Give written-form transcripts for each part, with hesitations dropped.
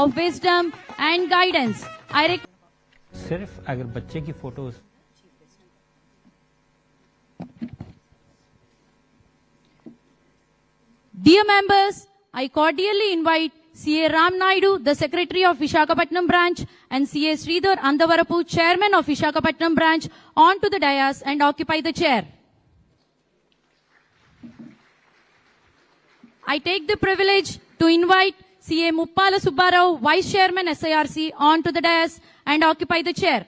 of wisdom and guidance. सिर्फ अगर बच्चे की photos Dear members, I cordially invite CA Ram Naidu, the Secretary of Visakhapatnam branch, and CA Sridhar Andavarapu, Chairman of Visakhapatnam branch, onto the dais and occupy the chair. I take the privilege to invite CA Muppala Subbarao, Vice Chairman SIRC, onto the dais and occupy the chair.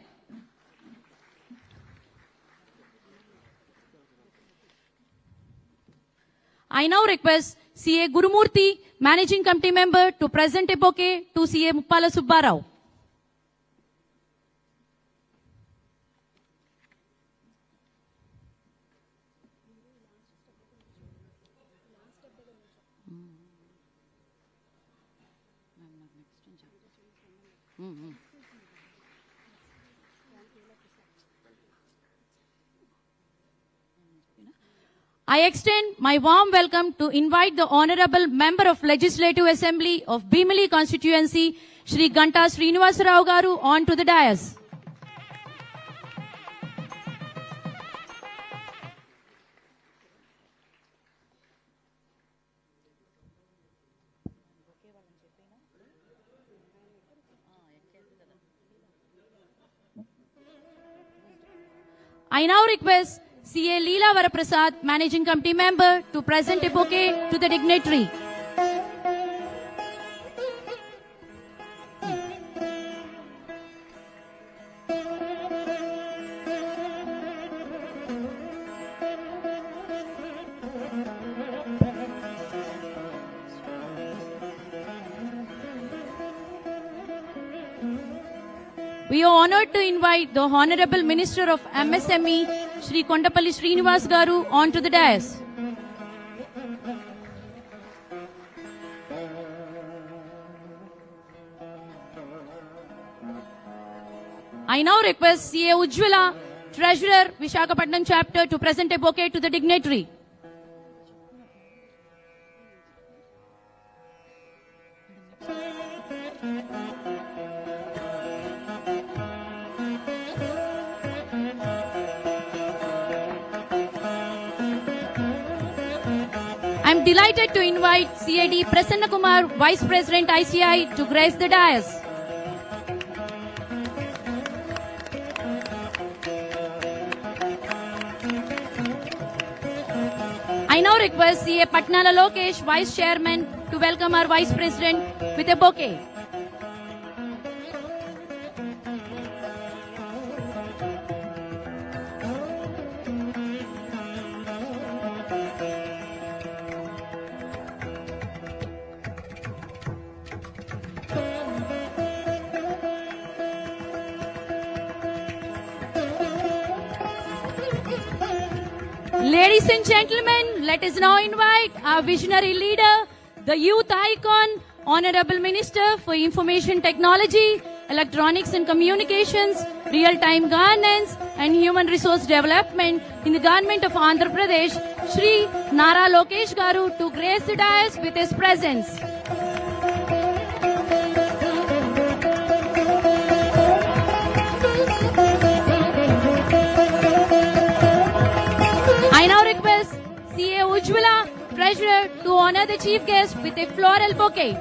I now request CA Gurumurthy, Managing Committee Member, to present a bouquet to CA Muppala Subbarao. I extend my warm welcome to invite the Honorable Member of Legislative Assembly of Bhimli Constituency, Shri Ganta Srinivasarao Garu, onto the dais. I now request CA Leela Varaprasad, Managing Committee Member, to present a bouquet to the dignitary. We are honored to invite the Honorable Minister of MSME, Shri Kondapalli Srinivas Garu, onto the dais. I now request CA Ujjwala, Treasurer, Visakhapatnam Chapter, to present a bouquet to the dignitary. I am delighted to invite CAD Prasanna Kumar, Vice President ICAI, to grace the dais. I now request CA Patnala Lokesh, Vice Chairman, to welcome our Vice President with a bouquet. Ladies and gentlemen, let us now invite our visionary leader, the youth icon, Honorable Minister for Information Technology, Electronics and Communications, Real-Time Governance and Human Resource Development in the Government of Andhra Pradesh, Shri Nara Lokesh Garu, to grace the dais with his presence. I now request CA Ujjwala, Treasurer, to honor the Chief Guest with a floral bouquet.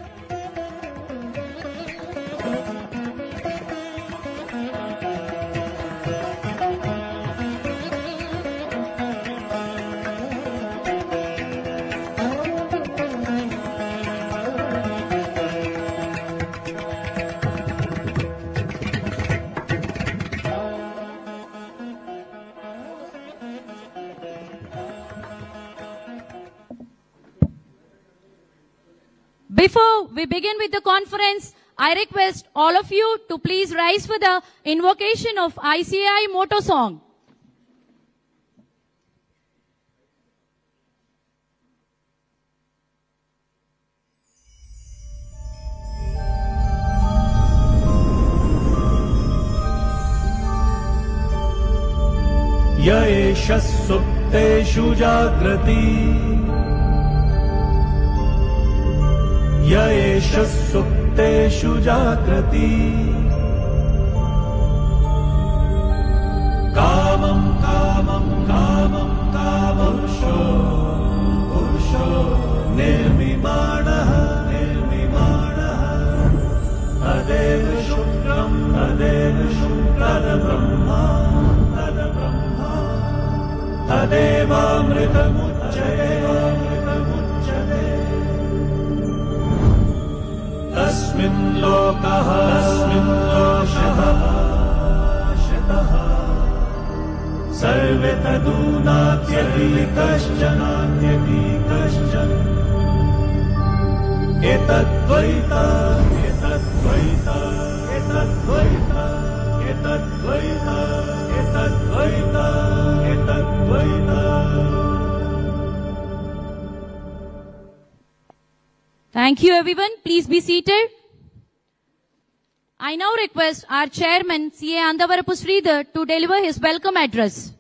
Before we begin with the conference, I request all of you to please rise for the invocation of ICAI motto song. य एष सुप्तेषु जाग्रति य एष सुप्तेषु सुप्तेषु जागृति कामं कामं कामं कामपुरुषो पुरुषो निर्मिमाणः निर्मिमाणः तदेव शुक्रं तद्ब्रह्मा तदेवामृतमुच्यते तस्मिन् लोकः शतः सर्वे तदूनात्यपि कश्चन एतद्वैता एतद्वैता एतद्वैता एतद्वैता एतद्वैता एतद्वैता. Thank you, everyone. Please be seated. I now request our chairman, C.A. Andavarapu Sridhar, to deliver his welcome address.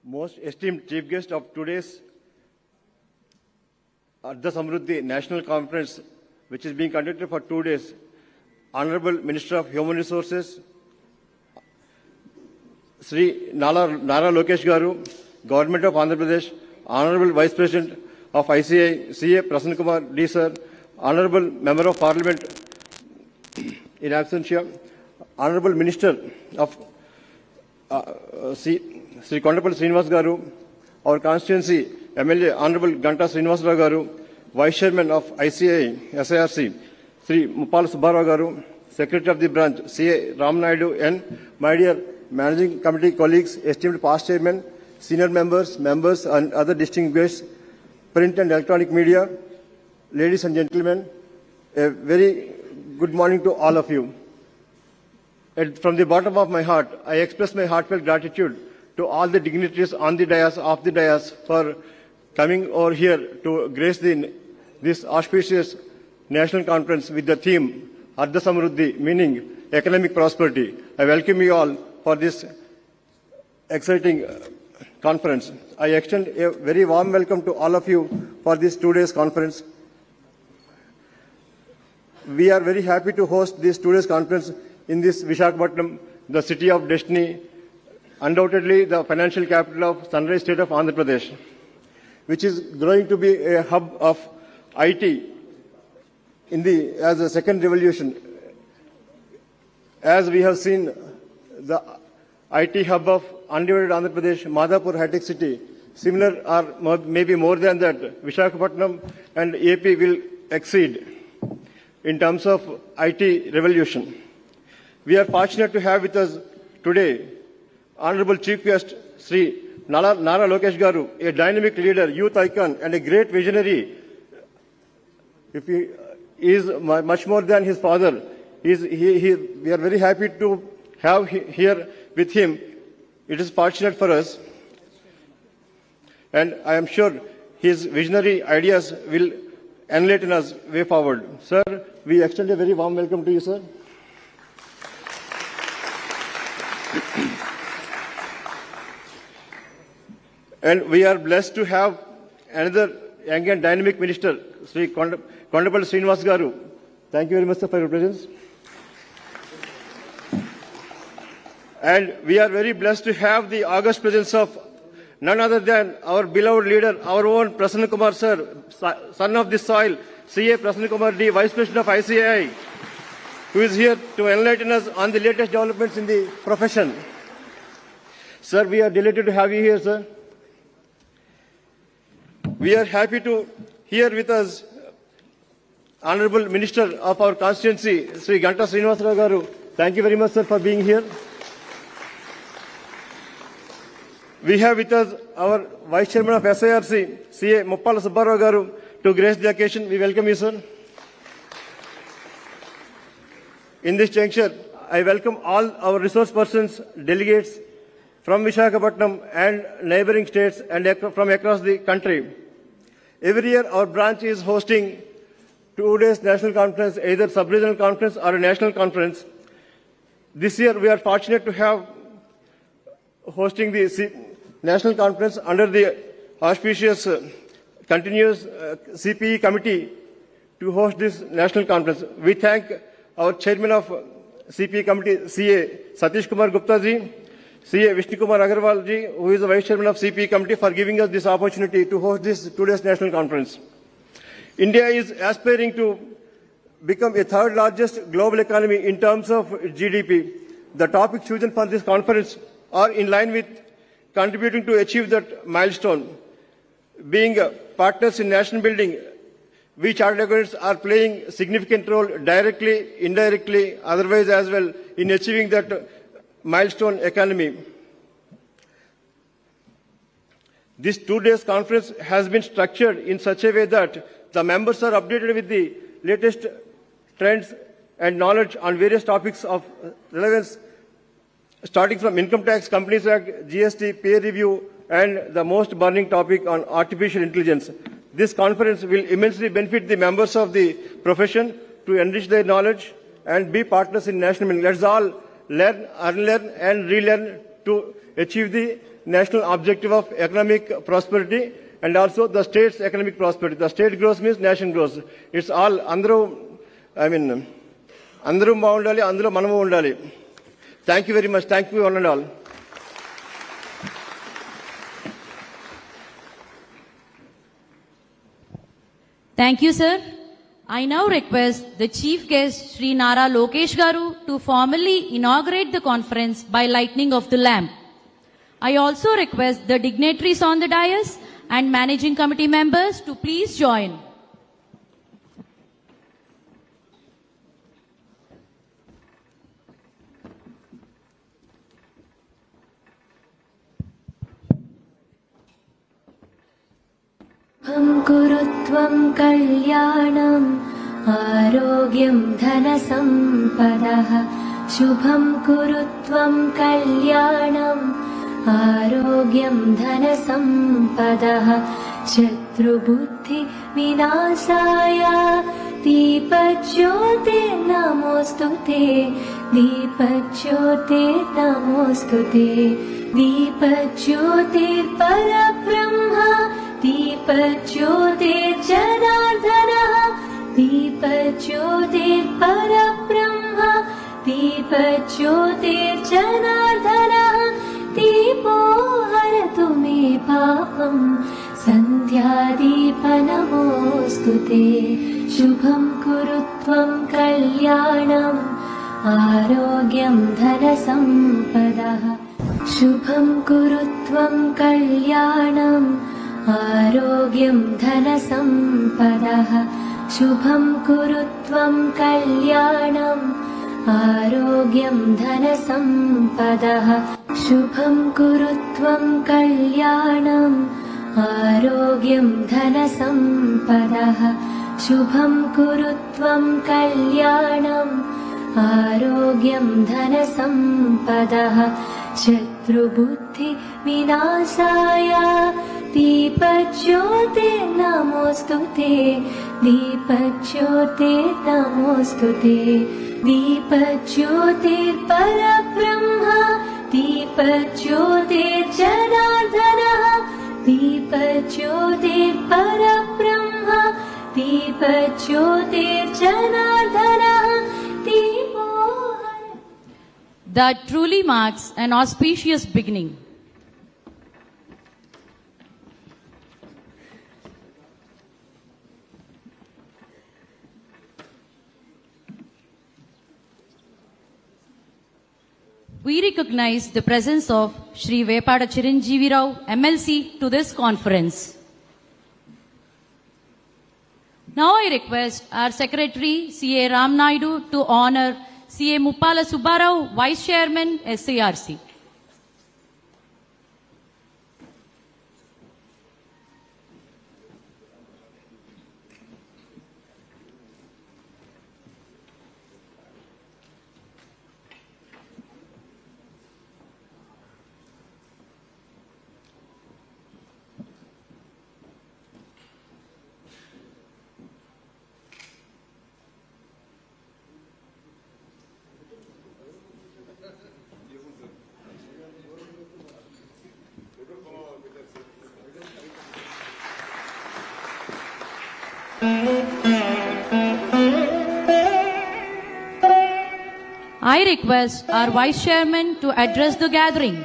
Most esteemed chief guest of today's Ardha Samruddhi National Conference, which is being conducted for 2 days, Honorable Minister of Human Resources, Sri Nara Lokesh Garu, Government of Andhra Pradesh, Honorable Vice President of ICAI, C.A. Prasanna Kumar D. Sir, Honorable Member of Parliament in absentia, Honorable Minister of Sri Kondapalli Srinivas Garu, our constituency MLA Honorable Ganta Srinivas Rao Garu, Vice Chairman of ICAI SIRC, Sri Muppala Subbarao Garu, Secretary of the Branch C.A. Ram Naidu, and my dear Managing Committee colleagues, esteemed past chairmen, senior members and other distinguished guests, print and electronic media, ladies and gentlemen, a very good morning to all of you. And from the bottom of my heart, I express my heartfelt gratitude to all the dignitaries on the dais, off the dais, for coming over here to grace this auspicious national conference with the theme Ardha Samruddhi, meaning economic prosperity. I welcome you all for this exciting conference. I extend a very warm welcome to all of you for this 2 days conference. We are very happy to host this 2 days conference in this Visakhapatnam, the city of destiny, undoubtedly the financial capital of Sunrise State of Andhra Pradesh, which is growing to be a hub of IT as a second revolution. As we have seen, the IT hub of undivided Andhra Pradesh, Madhapur High-Tech City, similar or maybe more than that, Visakhapatnam and AP will exceed in terms of IT revolution. We are fortunate to have with us today Honorable Chief Guest Sri Nara Lokesh Garu, a dynamic leader, youth icon, and a great visionary. is much more than his father. We are very happy to have here with him. It is fortunate for us. And I am sure his visionary ideas will enlighten us way forward. Sir, we extend a very warm welcome to you, sir. And we are blessed to have another young and dynamic minister, Sri Kondapalli Srinivas Garu. Thank you very much, sir, for your presence. And we are very blessed to have the august presence of none other than our beloved leader, our own Prasanna Kumar, sir, son of this soil, CA Prasanna Kumar D, Vice President of ICAI, who is here to enlighten us on the latest developments in the profession. Sir, we are delighted to have you here, sir. We are happy to hear with us Honorable Minister of our constituency, Sri Ganta Srinivasarao Garu. Thank you very much, sir, for being here. We have with us our Vice Chairman of SIRC, CA Muppala Subbarao Garu, to grace the occasion. We welcome you, sir. In this juncture, I welcome all our resource persons, delegates from Visakhapatnam and neighboring states and from across the country. Every year, our branch is hosting 2 days national conference, either sub-regional conference or a national conference. This year, we are fortunate to have hosting the national conference under the auspicious continuous CPE committee to host this national conference. We thank our chairman of CPE committee, CA Satish Kumar Gupta ji, CA Vishnu Kumar Agarwal ji, who is the vice chairman of CPE committee, for giving us this opportunity to host this 2 days national conference. India is aspiring to become a third largest global economy in terms of GDP. The topics chosen for this conference are in line with contributing to achieve that milestone. Being partners in nation building, we chartered accountants are playing a significant role directly, indirectly, otherwise as well in achieving that milestone economy. This 2 days conference has been structured in such a way that the members are updated with the latest trends and knowledge on various topics of relevance, starting from Income Tax, Companies Act, GST, peer review, and the most burning topic on artificial intelligence. This conference will immensely benefit the members of the profession to enrich their knowledge and be partners in national building. Let's all learn, unlearn, and relearn to achieve the national objective of economic prosperity and also the state's economic prosperity. The state grows means nation grows. It's all andru baundali, andru manamu undali. Thank you very much. Thank you one and all. Thank you, sir. I now request the chief guest, Sri Nara Lokesh Garu, to formally inaugurate the conference by lighting of the lamp. I also request the dignitaries on the dais and managing committee members to please join. कुरुत्वं कल्याणं आरोग्यं धनसम्पदः शुभं कुरुत्वं कल्याणं आरोग्यं धनसम्पदः शत्रुबुद्धि विनाशाय दीपज्योतिर्नमोऽस्तुते दीपज्योतिर्नमोऽस्तुते दीपज्योतिर्परब्रह्म दीपज्योतिर्जनार्दनः दीपज्योतिर्परब्रह्म दीपज्योतिर्जनार्दनः दीपो हरतु मे पापं सन्ध्यादीपनमोऽस्तु ते शुभं कुरुत्वं कल्याणम् आरोग्यं धनसम्पदः शुभं कुरुत्वं कल्याणम् आरोग्यं धनसम्पदः शुभं कुरुत्वं कल्याणम् आरोग्यं धनसम्पदः शुभं कुरुत्वं कल्याणम् आरोग्यं धनसम्पदः शुभं कुरु त्वं कल्याणम् आरोग्यं धनसम्पदः शत्रुबुद्धिविनाशाय दीपज्योतिर्नमोऽस्तु ते दीपज्योतिर्नमोऽस्तु ते दीपज्योतिर्परब्रह्म दीपज्योतिर्जनार्दनः दीपज्योतिर्परब्रह्म दीपज्योतिर्जनार्दनः दीपो That truly marks an auspicious beginning. We recognize the presence of Shri Vepada Chiranjeevi Rao, MLC, to this conference. Now I request our Secretary, C.A. Ram Naidu, to honor C.A. Muppala Subbarao, Vice Chairman, SARC. I request our Vice Chairman to address the gathering.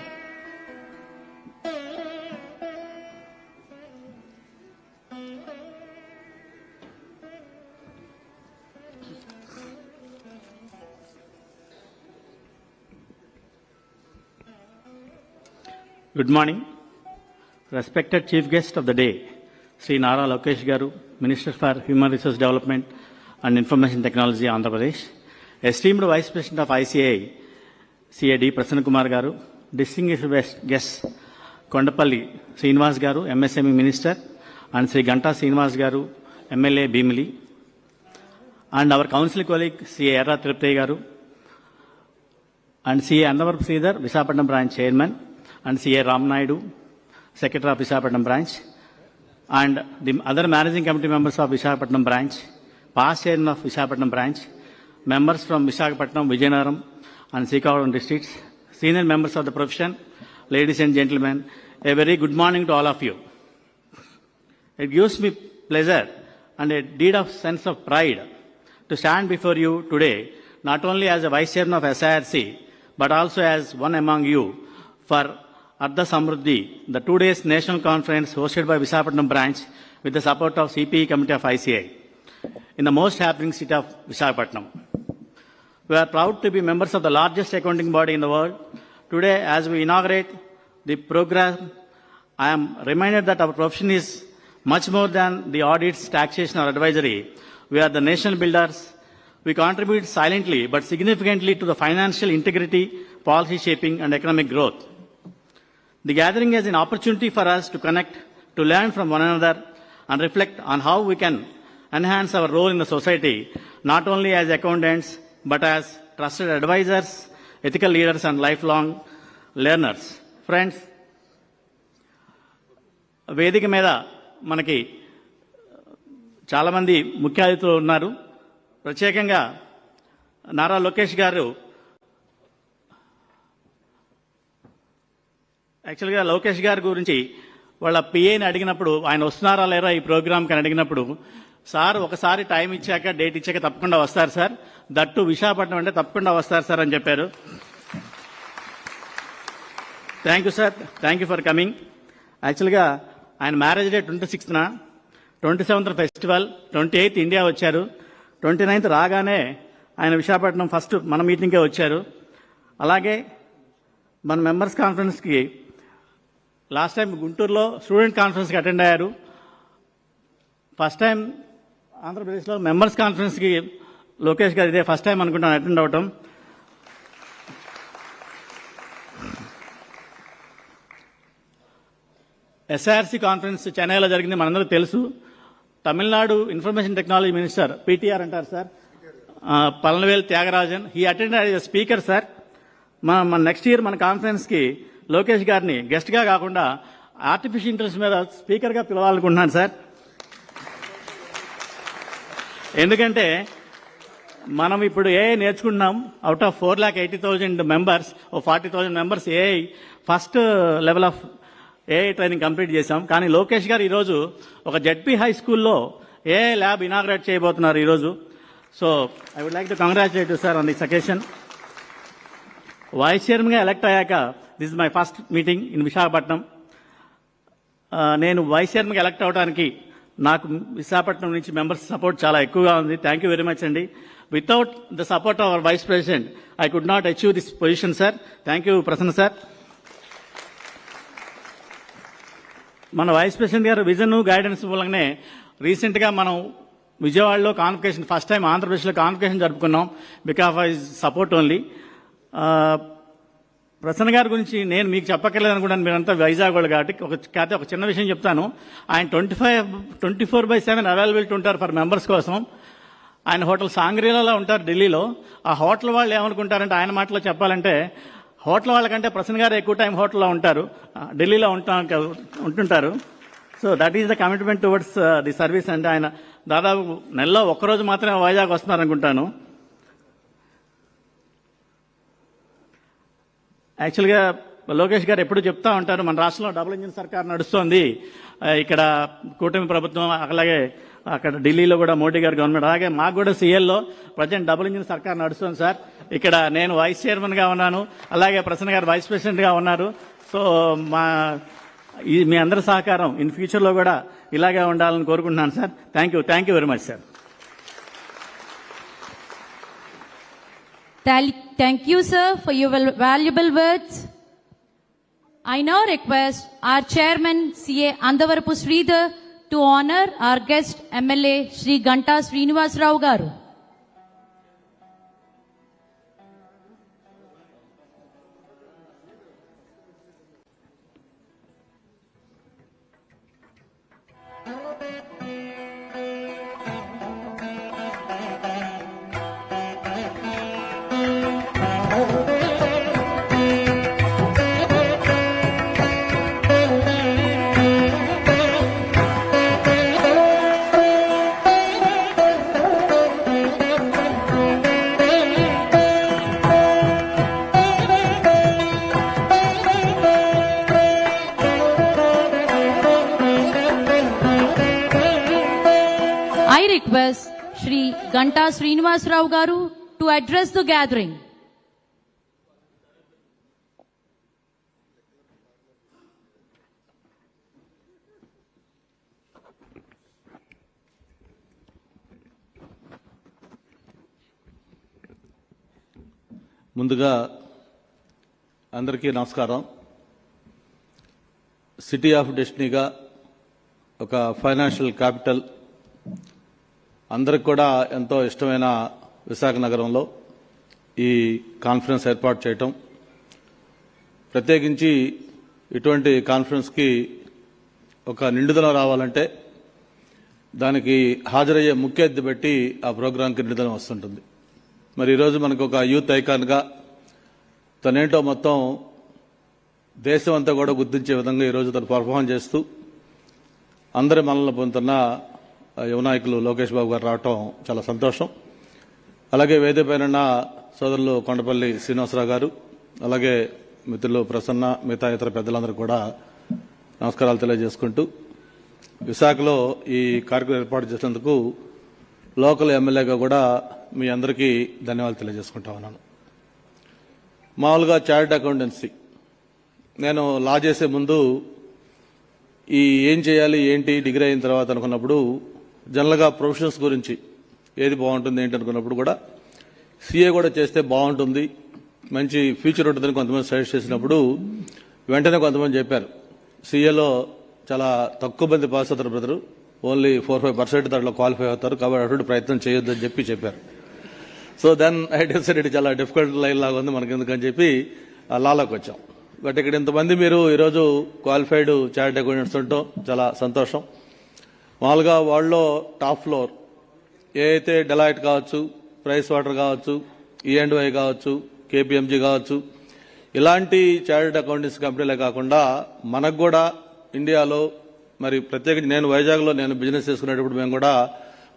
Good morning. Respected Chief Guest of the day, Sri Nara Lokesh Garu, Minister for Human Resource Development and Information Technology, Andhra Pradesh. Esteemed Vice President of ICAI, CAD Prasanna Kumar Garu, distinguished guests, Kondapalli Srinivas Garu, MSME Minister, and Sri Ganta Srinivas Garu, MLA Bhimli, and our council colleague, CA Erra Tirupati Garu, and CA Annavaru Sridhar, Visakhapatnam Branch Chairman, and CA Ram Naidu, Secretary of Visakhapatnam Branch, and the other managing committee members of Visakhapatnam Branch, past chairman of Visakhapatnam Branch, members from Visakhapatnam, Vijayanaram, and Srikakulam districts, senior members of the profession, ladies and gentlemen, a very good morning to all of you. It gives me pleasure and a deed of sense of pride to stand before you today, not only as a Vice Chairman of SIRC, but also as one among you for Ardha Samruddhi, the 2 days national conference hosted by Visakhapatnam branch with the support of CPE Committee of ICAI in the most happening city of Visakhapatnam. We are proud to be members of the largest accounting body in the world. Today, as we inaugurate the program, I am reminded that our profession is much more than the audits, taxation or advisory. We are the nation builders. We contribute silently but significantly to the financial integrity, policy shaping and economic growth. The gathering is an opportunity for us to connect, to learn from one another and reflect on how we can enhance our role in the society, not only as accountants, but as trusted advisors, ethical leaders and lifelong learners. Friends, వేదిక మీద మనకి చాలామంది ముఖ్య అతిథులు ఉన్నారు. ప్రత్యేకంగా నారా లోకేష్ గారు, యాక్చువల్గా లోకేష్ గారి గురించి వాళ్ళ పిఏని అడిగినప్పుడు ఆయన వస్తున్నారా లేరా ఈ ప్రోగ్రామ్కి అని అడిగినప్పుడు, సార్ ఒకసారి టైం ఇచ్చాక, డేట్ ఇచ్చాక తప్పకుండా వస్తారు సార్, దట్టు విశాఖపట్నం అంటే తప్పకుండా వస్తారు సార్ అని చెప్పారు. Thank you sir, thank you for coming. యాక్చువల్గా ఆయన మ్యారేజ్ డే 26న, 27th ఫెస్టివల్, 28th ఇండియా వచ్చారు, 29th రాగానే ఆయన విశాఖపట్నం ఫస్ట్ మన మీటింగ్కే వచ్చారు. అలాగే మన మెంబర్స్ కాన్ఫరెన్స్కి లాస్ట్ టైం గుంటూరులో స్టూడెంట్ కాన్ఫరెన్స్కి అటెండ్ అయ్యారు. ఫస్ట్ టైం ఆంధ్రప్రదేశ్లో మెంబర్స్ కాన్ఫరెన్స్కి లోకేష్ గారు ఇదే ఫస్ట్ టైం అనుకుంటాను అటెండ్ అవ్వటం. ఎస్ఐఆర్సీ కాన్ఫరెన్స్ చెన్నైలో జరిగింది, మనందరూ తెలుసు. Tamil Nadu information technology minister PTR అంటారు sir, Palanivel Thiagarajan. He attended as speaker sir. మన నెక్స్ట్ ఇయర్ మన కాన్ఫరెన్స్కి లోకేష్ గారిని గెస్ట్గా కాకుండా ఆర్టిఫిషియల్ ఇంటెలిజెన్స్ మీద స్పీకర్గా పిలవాలనుకుంటున్నాను సార్. ఎందుకంటే మనం ఇప్పుడు ఏఐ నేర్చుకుంటున్నాం. Out of 4,80,000 members, 40,000 members A I first level of A I training complete చేశాం. కానీ లోకేష్ గారు ఈరోజు ఒక జెడ్పీ హై స్కూల్లో ఏఐ ల్యాబ్ ఇనాగ్రేట్ చేయబోతున్నారు ఈరోజు. So I would like to congratulate you sir on this occasion. Vice చైర్మన్గా ఎలక్ట్ అయ్యాక this is my first meeting in Visakhapatnam. నేను వైస్ చైర్మన్గా ఎలక్ట్ అవడానికి నాకు విశాఖపట్నం నుంచి మెంబర్స్ సపోర్ట్ చాలా ఎక్కువగా ఉంది. థ్యాంక్ యూ వెరీ మచ్ అండి. Without the support of our vice president I could not achieve this position sir. Thank you Prasanna sir. మన వైస్ ప్రెసిడెంట్ గారు విజన్ గైడెన్స్ మూలంగానే రీసెంట్గా మనం విజయవాడలో కాన్వకేషన్, ఫస్ట్ టైం ఆంధ్రప్రదేశ్లో కాన్వకేషన్ జరుపుకున్నాం because of his support only. Prasanna గారి గురించి నేను మీకు చెప్పక్కర్లేదు అనుకుంటాను, మీరంతా వైజాగ్ వాళ్ళు కాబట్టి ఒక చిన్న విషయం చెప్తాను. ఆయన 24/7 అవైలబిలిటీ ఉంటారు ఫర్ మెంబర్స్ కోసం. ఆయన హోటల్ సాంగ్రీలాలో ఉంటారు ఢిల్లీలో. ఆ హోటల్ వాళ్ళు ఏమనుకుంటారంటే, ఆయన మాటలో చెప్పాలంటే, హోటల్ వాళ్ళకంటే ప్రసన్న గారు ఎక్కువ టైం హోటల్లో ఉంటారు, ఢిల్లీలో ఉంటుంటారు. So that is the commitment towards the service. అంటే ఆయన దాదాపు నెలలో ఒక్కరోజు మాత్రమే వైజాగ్ వస్తున్నారు అనుకుంటాను. యాక్చువల్గా లోకేష్ గారు ఎప్పుడు చెప్తా ఉంటారు, మన రాష్ట్రంలో డబుల్ ఇంజిన్ సర్కార్ నడుస్తోంది, ఇక్కడ కూటమి ప్రభుత్వం, అలాగే అక్కడ ఢిల్లీలో కూడా మోడీ గారు గవర్నమెంట్, అలాగే మాకు కూడా సీఎల్లో ప్రజెంట్ డబుల్ ఇంజిన్ సర్కార్ నడుస్తుంది సార్. ఇక్కడ నేను వైస్ చైర్మన్గా ఉన్నాను, అలాగే ప్రసన్న గారు వైస్ ప్రెసిడెంట్గా ఉన్నారు. సో మీ అందరి సహకారం ఇన్ ఫ్యూచర్లో కూడా ఇలాగే ఉండాలని కోరుకుంటున్నాను sir. Thank you very much sir. Thank you, sir, for your valuable words. I now request our chairman, CA Andavarapu Sridhar, to honor our guest MLA, Shri Ganta Srinivas Rao Garu. I request Shri Ganta Srinivas Rao Garu to address the gathering. ముందుగా అందరికీ నమస్కారం. City of డెస్టినీగా ఒక financial capital, అందరికి కూడా ఎంతో ఇష్టమైన విశాఖ నగరంలో ఈ కాన్ఫరెన్స్ ఏర్పాటు చేయటం, ప్రత్యేకించి ఇటువంటి కాన్ఫరెన్స్కి ఒక నిండుదల రావాలంటే దానికి హాజరయ్యే ముఖ్య అతిథి బట్టి ఆ ప్రోగ్రాంకి నిండుదల వస్తుంటుంది. మరి ఈరోజు మనకు ఒక యూత్ ఐకాన్గా తనేంటో మొత్తం దేశం అంతా కూడా గుర్తించే విధంగా ఈరోజు తను పర్ఫార్మ్ చేస్తూ అందరి మనల్ని పొందుతున్న యువ నాయకులు లోకేష్ బాబు గారు రావటం చాలా సంతోషం. అలాగే వేదిక పైన సోదరులు కొండపల్లి శ్రీనివాసరావు గారు, అలాగే మిత్రులు ప్రసన్న, మిగతా ఇతర పెద్దలందరూ కూడా నమస్కారాలు తెలియజేసుకుంటూ, విశాఖలో ఈ కార్యక్రమం ఏర్పాటు చేసినందుకు లోకల్ ఎమ్మెల్యేగా కూడా మీ అందరికీ ధన్యవాదాలు తెలియజేసుకుంటా ఉన్నాను. మామూలుగా చార్టర్డ్ అకౌంటెన్సీ, నేను లా చేసే ముందు ఈ ఏం చేయాలి ఏంటి డిగ్రీ అయిన తర్వాత అనుకున్నప్పుడు జనరల్గా ప్రొఫెషన్స్ గురించి ఏది బాగుంటుంది ఏంటి అనుకున్నప్పుడు కూడా సీఏ కూడా చేస్తే బాగుంటుంది, మంచి ఫ్యూచర్ ఉంటుందని కొంతమంది సజెస్ట్ చేసినప్పుడు వెంటనే కొంతమంది చెప్పారు సీఏలో చాలా తక్కువ మంది పాస్ అవుతారు బ్రదరు, ఓన్లీ 4-5% దాంట్లో క్వాలిఫై అవుతారు, కాబట్టి అటువంటి ప్రయత్నం చేయొద్దని చెప్పారు. సో దెన్ ఐ డిసైడెడ్ ఇది చాలా డిఫికల్ట్ లైన్ లాగా ఉంది మనకి ఎందుకని చెప్పి లాలోకి వచ్చాం. బట్ ఇక్కడ ఇంతమంది మీరు ఈరోజు క్వాలిఫైడ్ చార్టర్డ్ అకౌంటెంట్స్ ఉండటం చాలా సంతోషం. మామూలుగా వాళ్ళలో టాప్ ఫ్లోర్ ఏ అయితే డెలాయిట్ కావచ్చు, ప్రైస్ వాటర్ కావచ్చు, E&Y కావచ్చు, KPMG కావచ్చు, ఇలాంటి చార్టెడ్ అకౌంటెన్సీ కంపెనీలే కాకుండా మనకు కూడా ఇండియాలో మరి ప్రత్యేకించి నేను వైజాగ్లో నేను బిజినెస్ చేసుకునేటప్పుడు మేము కూడా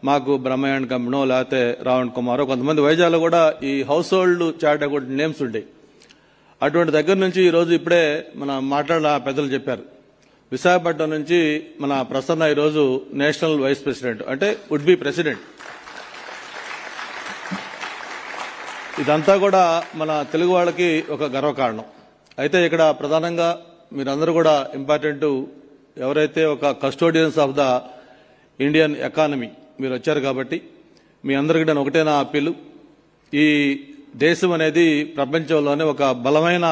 మాకు బ్రహ్మయ్య కంపెనో లేకపోతే రావణ్ కుమారో కొంతమంది వైజాగ్లో కూడా ఈ house hold chartered accountant names ఉంటాయి. అటువంటి దగ్గర నుంచి ఈరోజు ఇప్పుడే మన మాట్లాడిన పెద్దలు చెప్పారు, విశాఖపట్నం నుంచి మన ప్రసన్న ఈరోజు నేషనల్ వైస్ ప్రెసిడెంట్, అంటే వుడ్ బి ప్రెసిడెంట్. ఇదంతా కూడా మన తెలుగు వాళ్ళకి ఒక గర్వకారణం. అయితే ఇక్కడ ప్రధానంగా మీరందరూ కూడా ఇంపార్టెంట్, ఎవరైతే ఒక custodians of the Indian economy మీరు వచ్చారు కాబట్టి మీ అందరికీ నేను ఒకటే నా అప్పీలు, ఈ దేశం అనేది ప్రపంచంలోనే ఒక బలమైన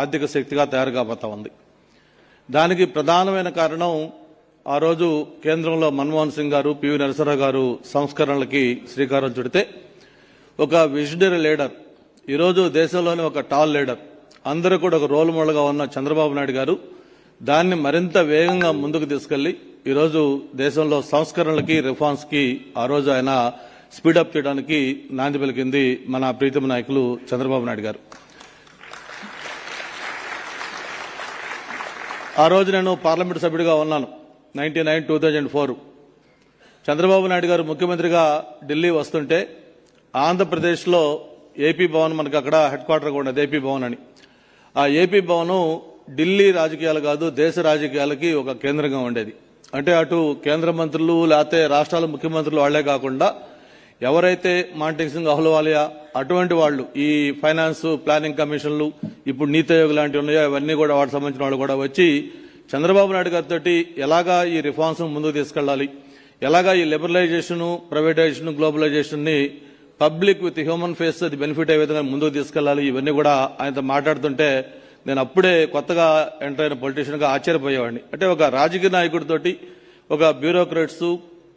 ఆర్థిక శక్తిగా తయారు కాబోతా ఉంది. దానికి ప్రధానమైన కారణం ఆ రోజు కేంద్రంలో మన్మోహన్ సింగ్ గారు, పివి నరసింహరావు గారు సంస్కరణలకి శ్రీకారం చుడితే ఒక విజనరీ లీడర్, ఈరోజు దేశంలోనే ఒక టాల్ లీడర్, అందరూ కూడా ఒక రోల్ మోడల్గా ఉన్న చంద్రబాబు నాయుడు గారు దాన్ని మరింత వేగంగా ముందుకు తీసుకెళ్లి ఈరోజు దేశంలో సంస్కరణలకి, రిఫార్మ్స్ కి ఆ రోజు ఆయన స్పీడప్ చేయడానికి నాంది పలికింది మన ప్రీతమ నాయకులు చంద్రబాబు నాయుడు గారు. ఆ రోజు నేను పార్లమెంట్ సభ్యుడిగా ఉన్నాను 1999-2004. చంద్రబాబు నాయుడు గారు ముఖ్యమంత్రిగా ఢిల్లీ వస్తుంటే ఆంధ్రప్రదేశ్లో ఏపీ భవన్, మనకి అక్కడ హెడ్ క్వార్టర్గా ఉండేది ఏపీ భవన్ అని. ఆ ఏపీ భవన్ ఢిల్లీ రాజకీయాలు కాదు, దేశ రాజకీయాలకి ఒక కేంద్రంగా ఉండేది. అంటే అటు కేంద్ర మంత్రులు లేకపోతే రాష్ట్రాల ముఖ్యమంత్రులు వాళ్లే కాకుండా ఎవరైతే మాంటెక్ సింగ్ అహ్లూవాలియా అటువంటి వాళ్ళు, ఈ ఫైనాన్స్ ప్లానింగ్ కమిషన్లు, ఇప్పుడు నీతి ఆయోగ్ లాంటివి ఉన్నాయో అవన్నీ కూడా వాటికి సంబంధించిన వాళ్ళు కూడా వచ్చి చంద్రబాబు నాయుడు గారితో ఎలాగా ఈ రిఫార్మ్స్ ముందుకు తీసుకెళ్లాలి, ఎలాగా ఈ లిబరలైజేషన్, ప్రైవేటైజేషన్, గ్లోబలైజేషన్ ని పబ్లిక్ విత్ హ్యూమన్ ఫేస్ అది బెనిఫిట్ అయ్యే విధంగా ముందుకు తీసుకెళ్లాలి, ఇవన్నీ కూడా ఆయనతో మాట్లాడుతుంటే నేను అప్పుడే కొత్తగా ఎంటర్ అయిన పొలిటీషియన్ గా ఆశ్చర్యపోయేవాడిని. అంటే ఒక రాజకీయ నాయకుడితోటి ఒక బ్యూరోక్రాట్స్,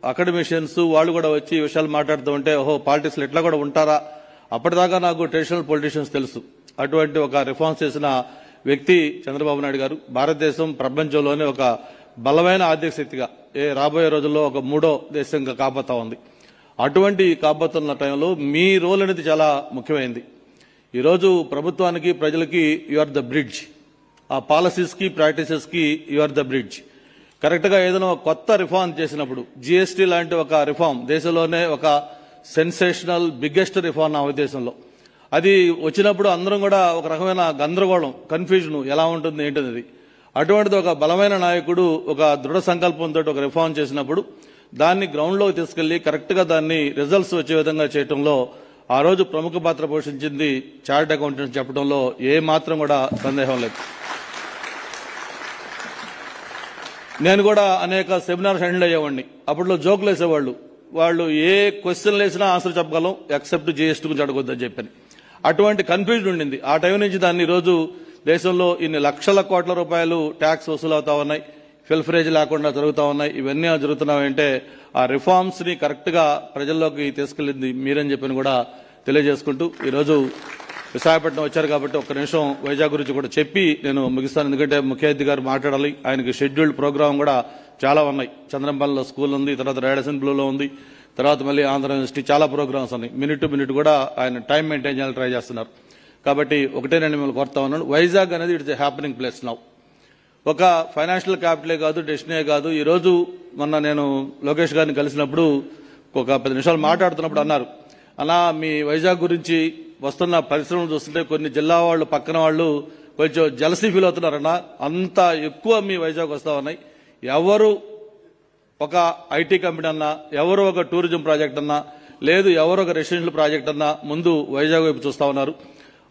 అకాడమిషియన్స్ వాళ్ళు కూడా వచ్చి ఈ విషయాలు మాట్లాడుతూ ఉంటే ఓహో పాలిటిక్స్ లో ఇట్లా కూడా ఉంటారా, అప్పటిదాకా నాకు ట్రెడిషనల్ పొలిటీషియన్స్ తెలుసు. అటువంటి ఒక రిఫార్మ్స్ చేసిన వ్యక్తి చంద్రబాబు నాయుడు గారు. భారతదేశం ప్రపంచంలోనే ఒక బలమైన ఆర్థిక శక్తిగా రాబోయే రోజుల్లో ఒక 3వ దేశంగా కాబోతా ఉంది. అటువంటి కాబోతున్న టైంలో మీ రోల్ అనేది చాలా ముఖ్యమైనది. ఈరోజు ప్రభుత్వానికి, ప్రజలకి యు ఆర్ ద బ్రిడ్జ్, ఆ పాలసీస్ కి, ప్రాక్టీసెస్ కి you are the bridge. Correct గా ఏదైనా కొత్త రిఫార్మ్ చేసినప్పుడు, జీఎస్టీ లాంటి ఒక రిఫార్మ్ దేశంలోనే ఒక సెన్సేషనల్ బిగ్గెస్ట్ రిఫార్మ్ నా ఉద్దేశంలో, అది వచ్చినప్పుడు అందరం కూడా ఒక రకమైన గందరగోళం, కన్ఫ్యూజన్, ఎలా ఉంటుంది ఏంటనేది. అటువంటిది ఒక బలమైన నాయకుడు ఒక దృఢ సంకల్పంతో ఒక రిఫార్మ్ చేసినప్పుడు దాన్ని గ్రౌండ్ లోకి తీసుకెళ్లి కరెక్ట్ గా దాన్ని రిజల్ట్స్ వచ్చే విధంగా చేయడంలో ఆ రోజు ప్రముఖ పాత్ర పోషించింది చార్టెడ్ అకౌంటెంట్స్ చెప్పడంలో ఏ మాత్రం కూడా సందేహం లేదు. నేను కూడా అనేక సెమినార్స్ అటెండ్ అయ్యేవాడిని. అప్పట్లో జోకులు వేసేవాళ్ళు, వాళ్ళు ఏ క్వశ్చన్లు వేసినా ఆన్సర్ చెప్పగలం ఎక్సెప్ట్ జీఎస్టీ గురించి అడగొద్దని చెప్పని. అటువంటి కన్ఫ్యూజన్ ఉండింది. ఆ టైం నుంచి దాన్ని ఈరోజు దేశంలో ఇన్ని లక్షల కోట్ల రూపాయలు ట్యాక్స్ వసూలు అవుతా ఉన్నాయి, ఫిల్ఫరేజ్ లేకుండా జరుగుతా ఉన్నాయి. ఇవన్నీ జరుగుతున్నాయంటే ఆ రిఫార్మ్స్ ని కరెక్ట్ గా ప్రజల్లోకి తీసుకెళ్లింది మీరని చెప్పని కూడా తెలియజేసుకుంటూ ఈరోజు విశాఖపట్నం వచ్చారు కాబట్టి ఒక్క నిమిషం వైజాగ్ గురించి కూడా చెప్పి నేను ముగిస్తాను. ఎందుకంటే ముఖ్య అతిథి గారు మాట్లాడాలి. ఆయనకి షెడ్యూల్డ్ ప్రోగ్రామ్ కూడా చాలా ఉన్నాయి. చంద్రంపల్లిలో స్కూల్ ఉంది, తర్వాత రేడసన్ బ్లూలో ఉంది, తర్వాత మళ్ళీ ఆంధ్ర యూనివర్సిటీ, చాలా ప్రోగ్రామ్స్ ఉన్నాయి. మినిట్ టు మినిట్ కూడా ఆయన టైం మెయింటైన్ చేయాలని ట్రై చేస్తున్నారు. కాబట్టి ఒకటే నేను మిమ్మల్ని కోరుతా ఉన్నాను, వైజాగ్ అనేది it's a happening place now. ఒక ఫైనాన్షియల్ క్యాపిటలే కాదు, డెస్టినీ కాదు. ఈ రోజు మొన్న నేను లోకేష్ గారిని కలిసినప్పుడు ఒక 10 నిమిషాలు మాట్లాడుతున్నప్పుడు అన్నారు, అన్నా మీ వైజాగ్ గురించి వస్తున్న పరిశ్రమలు చూస్తుంటే కొన్ని జిల్లా వాళ్ళు, పక్కన వాళ్ళు కొంచెం జలసీ ఫీల్ అవుతున్నారన్నా, అంత ఎక్కువ మీ వైజాగ్ వస్తా ఉన్నాయి. ఎవరు ఒక ఐటీ కంపెనీ అన్నా, ఎవరు ఒక టూరిజం ప్రాజెక్ట్ అన్నా, లేదు ఎవరు ఒక రెసిడెన్షియల్ ప్రాజెక్ట్ అన్నా ముందు వైజాగ్ వైపు చూస్తా ఉన్నారు.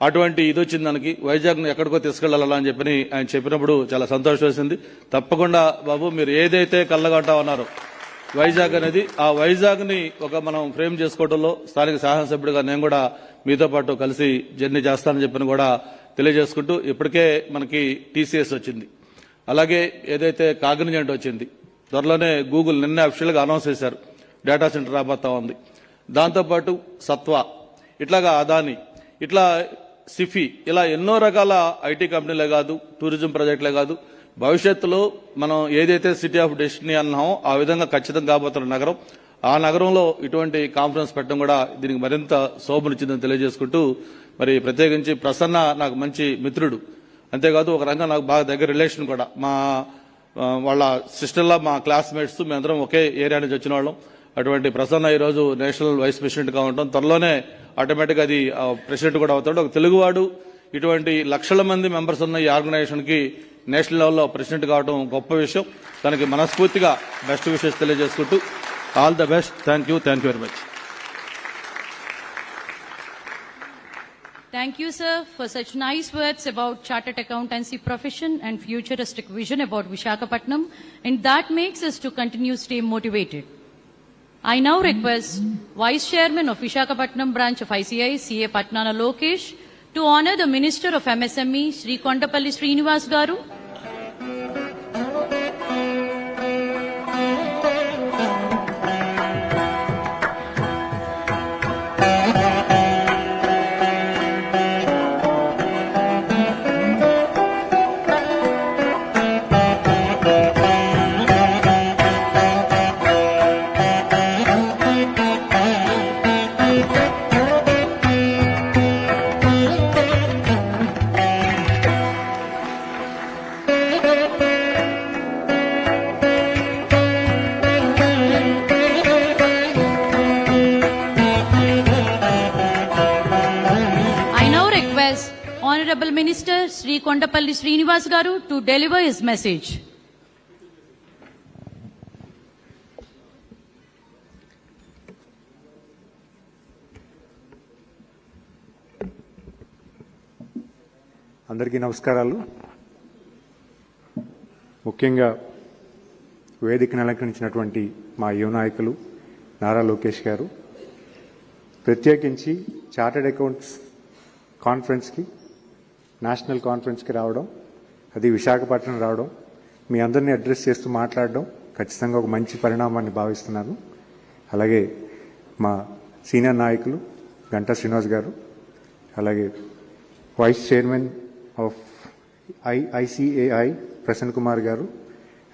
అటువంటి ఇది వచ్చింది దానికి, వైజాగ్ను ఎక్కడికో తీసుకెళ్లాలా అని చెప్పని ఆయన చెప్పినప్పుడు చాలా సంతోషం వేసింది. తప్పకుండా బాబు మీరు ఏదైతే కళ్ళగంటా ఉన్నారో వైజాగ్ అనేది, ఆ వైజాగ్ ని ఒక మనం ఫ్రేమ్ చేసుకోవడంలో స్థానిక శాసనసభ్యుడిగా నేను కూడా మీతో పాటు కలిసి జర్నీ చేస్తానని చెప్పని కూడా తెలియజేసుకుంటూ, ఇప్పటికే మనకి టీసీఎస్ వచ్చింది, అలాగే ఏదైతే కాగ్నిజెంట్ వచ్చింది, త్వరలోనే గూగుల్ నిన్న అఫీషియల్ గా అనౌన్స్ చేశారు డేటా సెంటర్ రాబోతా ఉంది. దాంతోపాటు సత్వా, ఇట్లాగా అదాని, ఇట్లా సిఫీ, ఇలా ఎన్నో రకాల ఐటీ కంపెనీలే కాదు, టూరిజం ప్రాజెక్టులే కాదు, భవిష్యత్తులో మనం ఏదైతే సిటీ ఆఫ్ డెస్టినీ అన్నామో ఆ విధంగా ఖచ్చితంగా కాబోతున్న నగరం, ఆ నగరంలో ఇటువంటి కాన్ఫరెన్స్ పెట్టడం కూడా దీనికి మరింత శోభనిచ్చిందని తెలియజేసుకుంటూ, మరి ప్రత్యేకించి ప్రసన్న నాకు మంచి మిత్రుడు, అంతేకాదు ఒక రంగం నాకు బాగా దగ్గర రిలేషన్ కూడా. వాళ్ళ సిస్టర్లా మా క్లాస్మేట్స్, మేమందరం ఒకే ఏరియా నుంచి వచ్చిన వాళ్ళం. అటువంటి ప్రసన్న ఈరోజు నేషనల్ వైస్ ప్రెసిడెంట్ గా ఉండటం, త్వరలోనే ఆటోమేటిక్ అది ప్రెసిడెంట్ కూడా అవుతాడు. ఒక తెలుగువాడు ఇటువంటి లక్షల మంది మెంబర్స్ ఉన్న ఈ ఆర్గనైజేషన్ కి నేషనల్ లెవెల్లో ప్రెసిడెంట్ కావడం గొప్ప విషయం. తనకి మనస్ఫూర్తిగా బెస్ట్ విషెస్ తెలియజేసుకుంటూ all the best. Thank you very much. Thank you, sir, for such nice words about chartered accountancy profession and futuristic vision about Visakhapatnam, and that makes us to continue stay motivated. I now request Vice Chairman of Visakhapatnam branch of ICAI, CA Patnana Lokesh, to honor the Minister of MSME, Sri Kondapalli Srinivas Garu. Honorable Minister Sri Kondapalli Srinivas Garu to deliver his message. అందరికీ నమస్కారాలు. ముఖ్యంగా వేదికను అలంకరించినటువంటి మా యువ నాయకులు నారా లోకేష్ గారు, ప్రత్యేకించి chartered accounts కాన్ఫరెన్స్కి, national కాన్ఫరెన్స్కి రావడం, అది విశాఖపట్నం రావడం, మీ అందరినీ అడ్రస్ చేస్తూ మాట్లాడడం ఖచ్చితంగా ఒక మంచి పరిణామాన్ని భావిస్తున్నాను. అలాగే మా సీనియర్ నాయకులు గంటా శ్రీనివాస్ గారు, అలాగే vice chairman of ICAI Prasanna Kumar గారు,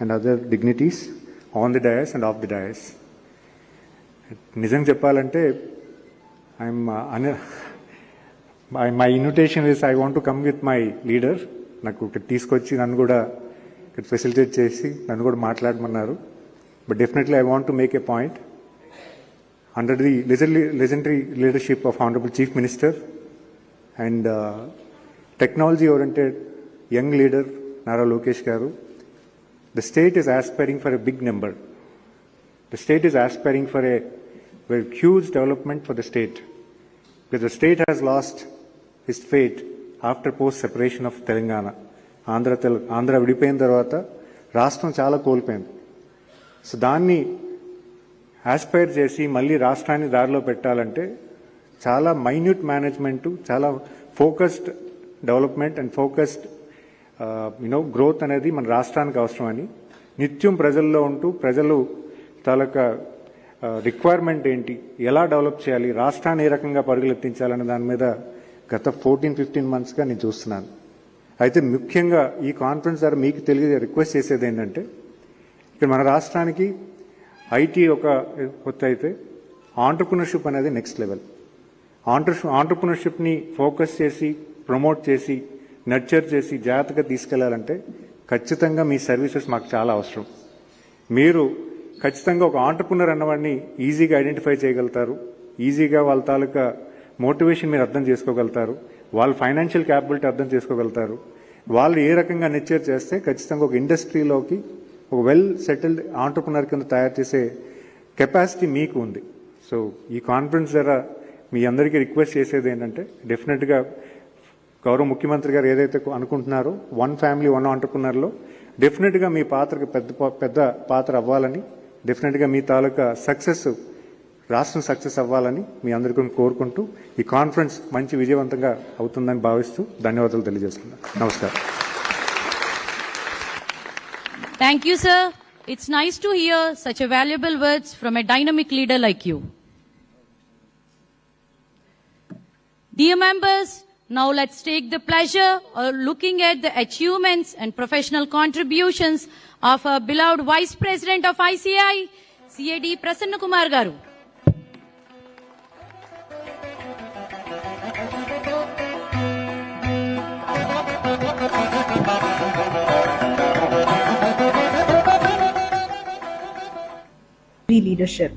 and other dignities on the dais and of the dais. నిజం చెప్పాలంటే my invitation is I want to come with my leader. నాకు ఇక్కడ తీసుకొచ్చి నన్ను కూడా ఇక్కడ ఫెసిలిటేట్ చేసి నన్ను కూడా మాట్లాడమన్నారు. But definitely I want to make a point. Under the legendary leadership of Honorable Chief Minister and technology-oriented young leader Nara Lokesh garu, the state is aspiring for a big number. The state is aspiring for a very huge development for the state, because the state has lost its fate after post-separation of Telangana. Andhra విడిపోయిన తర్వాత రాష్ట్రం చాలా కోల్పోయింది. So దాన్ని Aspire చేసి మళ్ళీ రాష్ట్రాన్ని దారిలో పెట్టాలంటే చాలా మైన్యూట్ మేనేజ్మెంట్, చాలా focused development and focused growth అనేది మన రాష్ట్రానికి అవసరమని నిత్యం ప్రజల్లో ఉంటూ ప్రజలు తాలూకా రిక్వైర్మెంట్ ఏంటి, ఎలా డెవలప్ చేయాలి, రాష్ట్రాన్ని ఏ రకంగా పరుగులెత్తించాలనే దాని మీద గత 14-15 monthsగా నేను చూస్తున్నాను. అయితే ముఖ్యంగా ఈ కాన్ఫరెన్స్ ద్వారా మీకు రిక్వెస్ట్ చేసేది ఏంటంటే, ఇక్కడ మన రాష్ట్రానికి ఐటీ ఒక కొత్త అయితే ఆంటర్ప్రినర్షిప్ అనేది నెక్స్ట్ లెవెల్. ఆంటర్ప్రినర్షిప్ని ఫోకస్ చేసి ప్రమోట్ చేసి నర్చర్ చేసి జాగ్రత్తగా తీసుకెళ్లాలంటే ఖచ్చితంగా మీ సర్వీసెస్ మాకు చాలా అవసరం. మీరు ఖచ్చితంగా ఒక ఆంటర్ప్రినర్ అన్నవాడిని ఈజీగా ఐడెంటిఫై చేయగలుగుతారు, ఈజీగా వాళ్ళ తాలూకా మోటివేషన్ మీరు అర్థం చేసుకోగలుగుతారు, వాళ్ళ ఫైనాన్షియల్ క్యాపబిలిటీ అర్థం చేసుకోగలుగుతారు. వాళ్ళు ఏ రకంగా నర్చర్ చేస్తే ఖచ్చితంగా ఒక ఇండస్ట్రీలోకి ఒక వెల్ సెటిల్డ్ ఆంటర్ప్రినర్ కింద తయారు చేసే కెపాసిటీ మీకు ఉంది. సో ఈ కాన్ఫరెన్స్ ద్వారా మీ అందరికీ రిక్వెస్ట్ చేసేది ఏంటంటే, డెఫినెట్గా గౌరవ ముఖ్యమంత్రి గారు ఏదైతే అనుకుంటున్నారో 1 family 1 ఆంటర్ప్రినర్లో డెఫినెట్గా మీ పాత్రకి పెద్ద పాత్ర అవ్వాలని, డెఫినెట్గా మీ తాలూకా సక్సెస్, రాష్ట్రం సక్సెస్ అవ్వాలని మీ అందరికీ కోరుకుంటూ ఈ కాన్ఫరెన్స్ మంచి విజయవంతంగా అవుతుందని భావిస్తూ ధన్యవాదాలు తెలియజేస్తున్నాను. నమస్కారం. Thank you, sir. It's nice to hear such a valuable words from a dynamic leader like you. Dear members, Now let's take the pleasure of looking at the achievements and professional contributions of our beloved Vice President of ICAI, CAD Prasanna Kumar Garu. Leadership.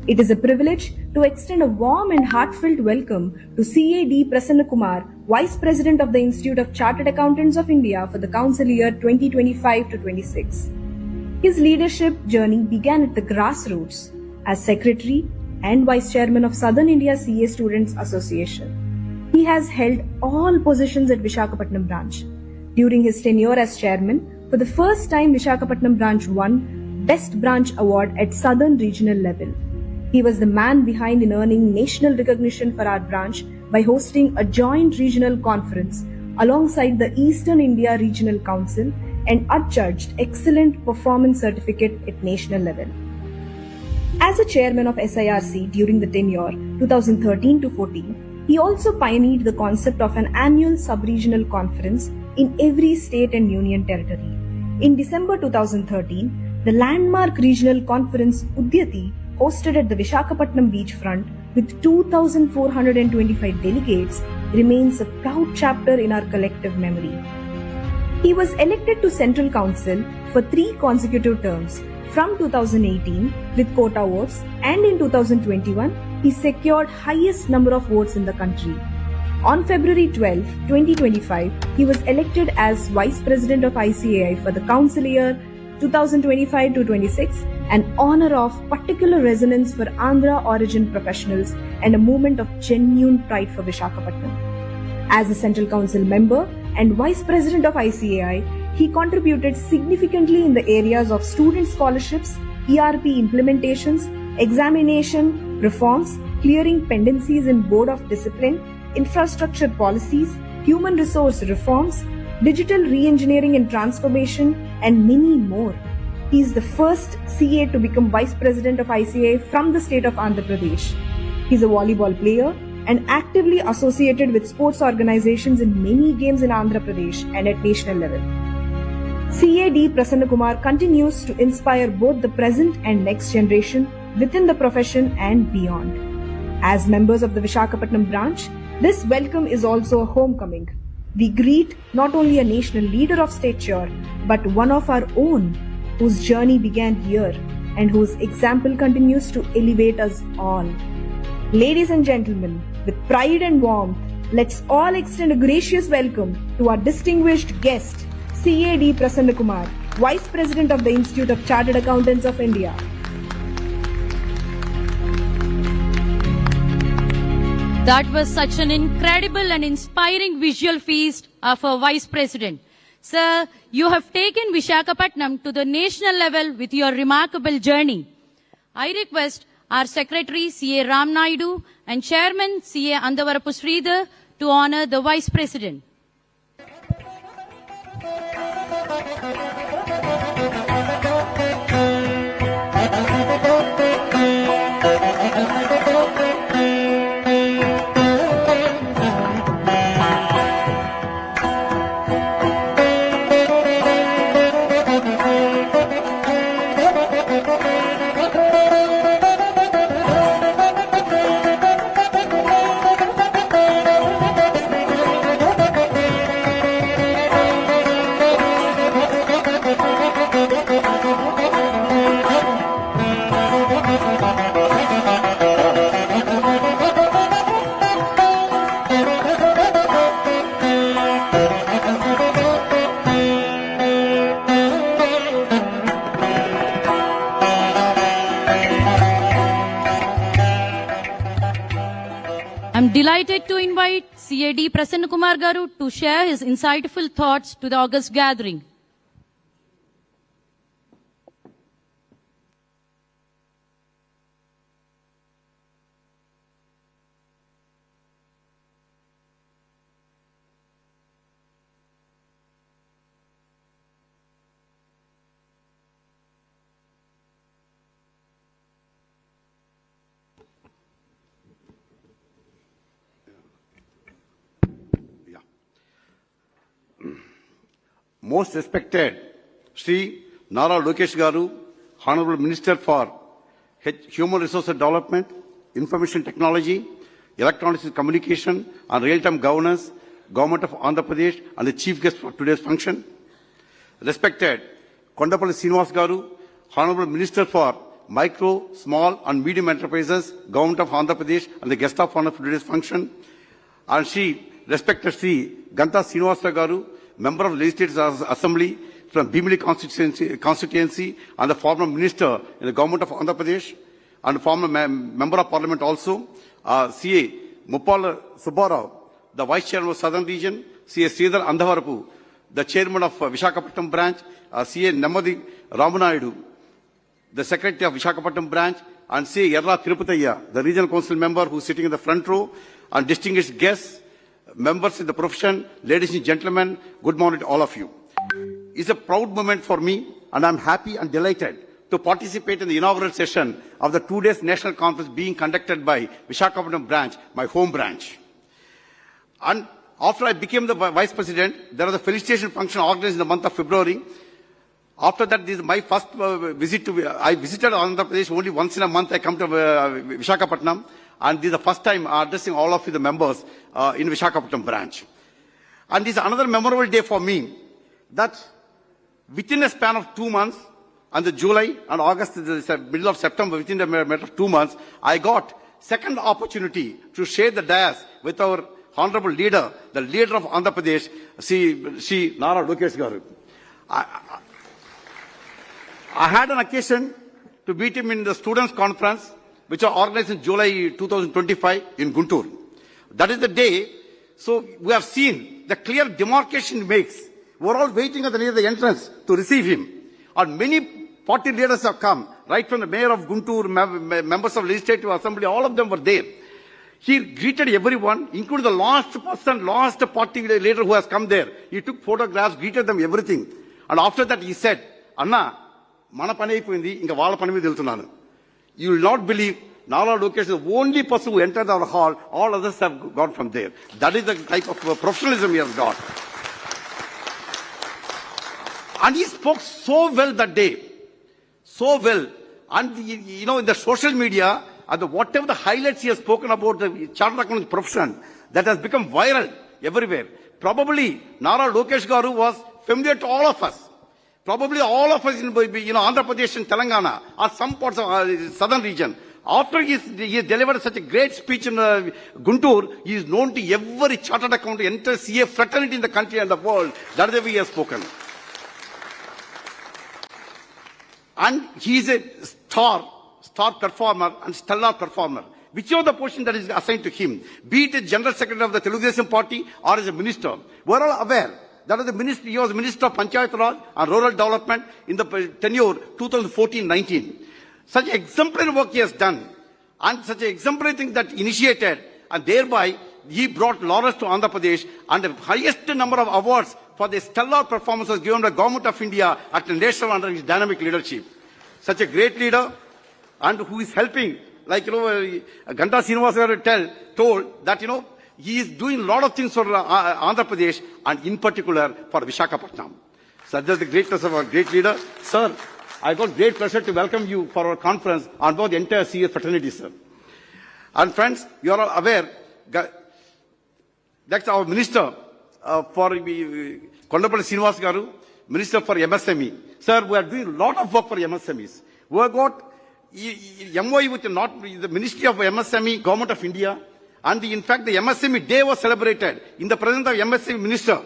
It is a privilege to extend a warm and heartfelt welcome to CAD Prasanna Kumar, Vice President of the Institute of Chartered Accountants of India for the council year 2025 to 26. His leadership journey began at the grassroots as Secretary and Vice Chairman of Southern India CA Students Association. He has held all positions at Visakhapatnam branch. During his tenure as Chairman, for the first time Visakhapatnam branch won Best Branch Award at Southern Regional level. He was the man behind in earning national recognition for our branch by hosting a joint regional conference alongside the Eastern India Regional Council and adjudged excellent performance certificate at national level. As a chairman of SIRC during the tenure 2013 to 14, he also pioneered the concept of an annual sub-regional conference in every state and union territory. In December 2013, the landmark regional conference Udyati, hosted at the Visakhapatnam beachfront with 2,425 delegates, remains a proud chapter in our collective memory. He was elected to Central Council for 3 consecutive terms from 2018 with quota votes, and in 2021 he secured highest number of votes in the country. On February 12, 2025, he was elected as Vice President of ICAI for the council year 2025 to 26, an honor of particular resonance for Andhra origin professionals and a moment of genuine pride for Visakhapatnam. As a Central Council member and Vice President of ICAI, he contributed significantly in the areas of student scholarships, ERP implementations, examination reforms, clearing pendencies in Board of Discipline, infrastructure policies, human resource reforms, digital re-engineering and transformation, and many more. He is the first CA to become Vice President of ICAI from the state of Andhra Pradesh. He is a volleyball player and actively associated with sports organizations in many games in Andhra Pradesh and at national level. CAD Prasanna Kumar continues to inspire both the present and next generation within the profession and beyond. As members of the Visakhapatnam branch, this welcome is also a homecoming. We greet not only a national leader of stature, but one of our own, whose journey began here and whose example continues to elevate us all. Ladies and gentlemen, with pride and warmth, let's all extend a gracious welcome to our distinguished guest, CAD Prasanna Kumar, Vice President of the Institute of Chartered Accountants of India. That was such an incredible and inspiring visual feast of our Vice President. Sir, you have taken Visakhapatnam to the national level with your remarkable journey. I request our Secretary CA Ram Naidu and Chairman CA Andavarapu Sridhar to honor the Vice President. I'm delighted to invite CAD Prasanna Kumar Garu to share his insightful thoughts to the August gathering. most respected Sri Nara Lokesh Garu, Honorable Minister for Human Resources Development, Information Technology, Electronics and Communication and Real-Time Governance, Government of Andhra Pradesh, and the Chief Guest for today's function. Respected Kondapalli Srinivas Garu, Honorable Minister for Micro, Small and Medium Enterprises, Government of Andhra Pradesh, and the Guest of Honor for today's function. And respected Sri Ganta Srinivasa Garu, Member of Legislative Assembly from Bhimli constituency and the former Minister in the Government of Andhra Pradesh, and former Member of Parliament also, CA Muppala Subbarao, the Vice Chairman of Southern Region, CA Sridhar Andhavarapu, the Chairman of Visakhapatnam Branch, CA Namadi Ramanayudu, the Secretary of Visakhapatnam Branch, and CA Yerla Tirupataya, the Regional Council Member who is sitting in the front row, and distinguished guests, members in the profession, ladies and gentlemen, good morning to all of you. It's a proud moment for me, and I'm happy and delighted to participate in the inaugural session of the 2 days national conference being conducted by Visakhapatnam branch, my home branch. And after I became the Vice President, there was a felicitation function organized in the month of February. After that, this is my first visit I visited Andhra Pradesh only once in a month. I come to Visakhapatnam, and this is the first time addressing all of you, the members in Visakhapatnam branch. And this is another memorable day for me, that within a span of 2 months, and the July and August, the middle of September, within a matter of 2 months, I got second opportunity to share the dais with our honorable leader, the leader of Andhra Pradesh, Sri Nara Lokesh Garu. I had an occasion to meet him in the students' conference, which was organized in July 2025 in Guntur. That is the day. So we have seen the clear demarcation he makes. We are all waiting near the entrance to receive him. And many party leaders have come, right from the mayor of Guntur, members of legislative assembly, all of them were there. He greeted everyone, including the last party leader who has come there. He took photographs, greeted them, everything. And after that he said, Anna, mana pani ayipoyindi, inga vaala pani meeda veltunanu. You will not believe, Nara Lokesh is the only person who entered our hall. All others have gone from there. That is the type of professionalism he has got. And he spoke so well that day. So well. And, in the social media, and whatever the highlights he has spoken about the chartered accountant profession, that has become viral everywhere. Probably, Nara Lokesh Garu was familiar to all of us. Probably all of us in Andhra Pradesh and Telangana, or some parts of southern region. After he delivered such a great speech in Guntur, he is known to every chartered accountant, entire CA fraternity in the country and the world. That is the way he has spoken. And he is a star performer and stellar performer. Whichever the position that is assigned to him, be it as General Secretary of the Telugu Party or as a minister, we are all aware that was the minister, he was Minister of Panchayat Raj and Rural Development in the tenure 2014-19. Such exemplary work he has done, and such an exemplary thing that initiated, and thereby he brought laurels to Andhra Pradesh, and the highest number of awards for the stellar performance was given by the Government of India at the national under his dynamic leadership. Such a great leader, and who is helping, like, Ganta Srinivasa told that, he is doing a lot of things for Andhra Pradesh, and in particular for Visakhapatnam. Such is the greatness of our great leader. Sir, I got great pleasure to welcome you for our conference on board the entire CA fraternity, sir. And friends, you are all aware, that's our minister for Kondapalli Srinivas Garu, Minister for MSME. Sir, we are doing a lot of work for MSMEs. We have got MOU with the Ministry of MSME, Government of India, and in fact the MSME Day was celebrated in the presence of MSME Minister.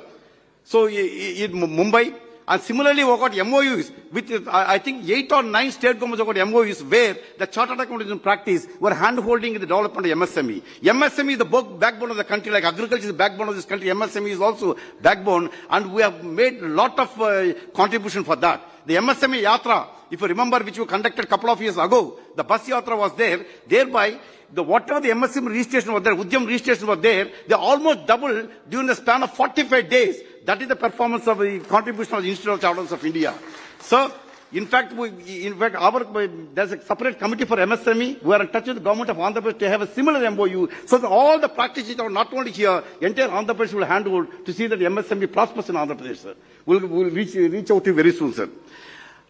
So in Mumbai, and similarly we have got MOUs with I think 8 or 9 state governments have got MOUs where the chartered accountants in practice were hand-holding in the development of MSME. MSME is the backbone of the country, like agriculture is the backbone of this country. MSME is also backbone, and we have made a lot of contribution for that. The MSME Yatra, if you remember, which we conducted a couple of years ago, the bus Yatra was there. Thereby, whatever the MSME registration was there, Udyam registration was there, they almost doubled during the span of 45 days. That is the performance of the contribution of the Institute of Charters of India. So, In fact, there's a separate committee for MSME. We are in touch with the government of Andhra Pradesh to have a similar MOU so that all the practices are not only here, entire Andhra Pradesh will handle to see that the MSME prospers in Andhra Pradesh, sir. We'll reach out to you very soon, sir.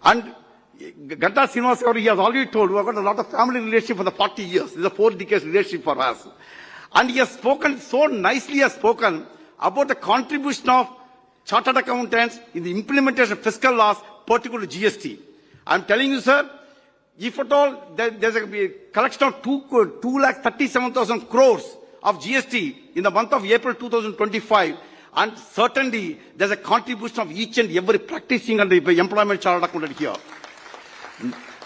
And Ganta Srinivas, he has already told, we have got a lot of family relationship for the 40 years. This is a 4 decades relationship for us. And he has spoken so nicely, about the contribution of chartered accountants in the implementation of fiscal laws, particularly GST. I'm telling you, sir, if at all there's a collection of 2,37,000 crores of GST in the month of April 2025, and certainly there's a contribution of each and every practicing and the employment chartered accountant here.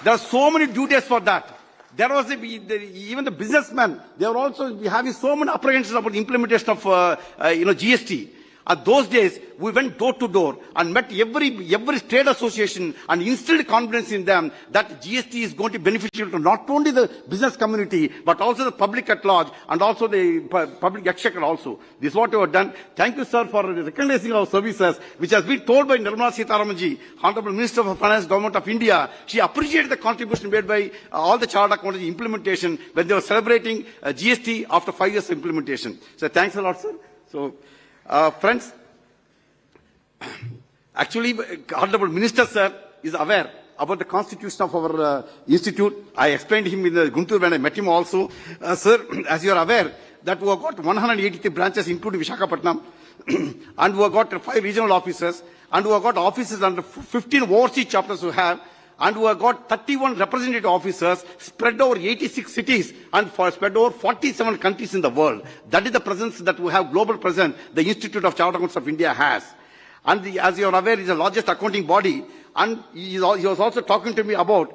There are so many duties for that. There was even the businessmen, they were also having so many apprehensions about the implementation of GST. At those days, we went door to door and met every trade association and instilled confidence in them that GST is going to be beneficial to not only the business community, but also the public at large and also the public exchequer also. This is what we have done. Thank you, sir, for recognizing our services, which has been told by Nirmala Sitharamanji, Honorable Minister of Finance, Government of India. She appreciated the contribution made by all the chartered accountants implementation when they were celebrating GST after 5 years of implementation. So thanks a lot, sir. So, friends, actually, Honorable Minister, sir, is aware about the constitution of our institute. I explained him in the Guntur when I met him also. Sir, as you are aware, that we have got 183 branches, including Visakhapatnam, and we have got 5 regional offices, and we have got offices under 15 overseas chapters we have, and we have got 31 representative officers spread over 86 cities and spread over 47 countries in the world. That is the presence that we have, global presence, the Institute of Chartered Accountants of India has. And as you are aware, it is the largest accounting body. And he was also talking to me about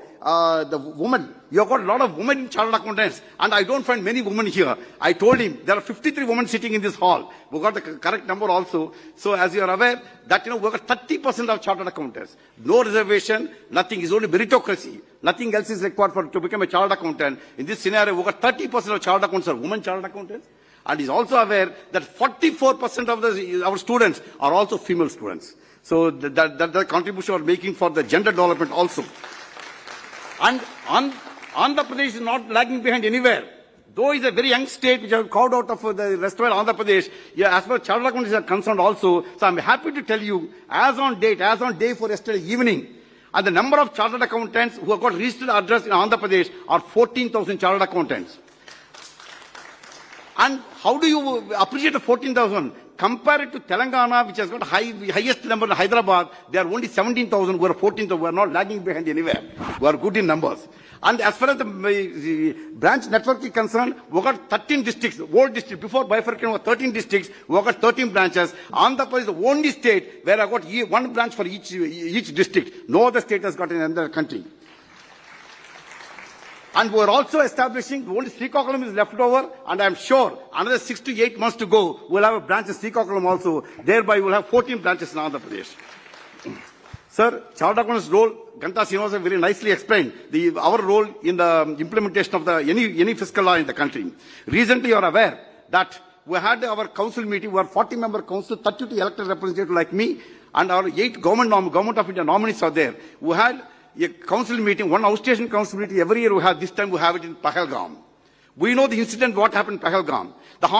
the women. You have got a lot of women in chartered accountants, and I don't find many women here. I told him there are 53 women sitting in this hall. We got the correct number also. So as you are aware, that we got 30% of chartered accountants. No reservation, nothing. Is only meritocracy. Nothing else is required to become a chartered accountant. In this scenario, we got 30% of chartered accountants are women chartered accountants. And he's also aware that 44% of our students are also female students. So that the contribution we're making for the gender development also. And Andhra Pradesh is not lagging behind anywhere. Though it's a very young state which has carved out of the rest of Andhra Pradesh, as far as chartered accountants are concerned also, so I'm happy to tell you, as on day for yesterday evening, and the number of chartered accountants who have got registered address in Andhra Pradesh are 14,000 chartered accountants. And how do you appreciate the 14,000? Compare it to Telangana, which has got highest number in Hyderabad. There are only 17,000. We are 14,000. We are not lagging behind anywhere. We are good in numbers. And as far as the branch network is concerned, we got 13 districts. Old district before bifurcation was 13 districts. We got 13 branches. Andhra Pradesh is the only state where I got one branch for each district. No other state has got in another country. And we are also establishing, only Srikakulam is left over, and I am sure another 6 to 8 months to go, we will have a branch in Srikakulam also. Thereby, we will have 14 branches in Andhra Pradesh. Sir, chartered accountants' role, Ganta Srinivas very nicely explained our role in the implementation of any fiscal law in the country. Recently, you are aware that we had our council meeting, we are 40-member council, 32 elected representatives like me, and our 8 government of India nominees are there. We had a council meeting, one outstation council meeting every year we have. This time we have it in Pahalgam. We know the incident, what happened in Pahalgam. The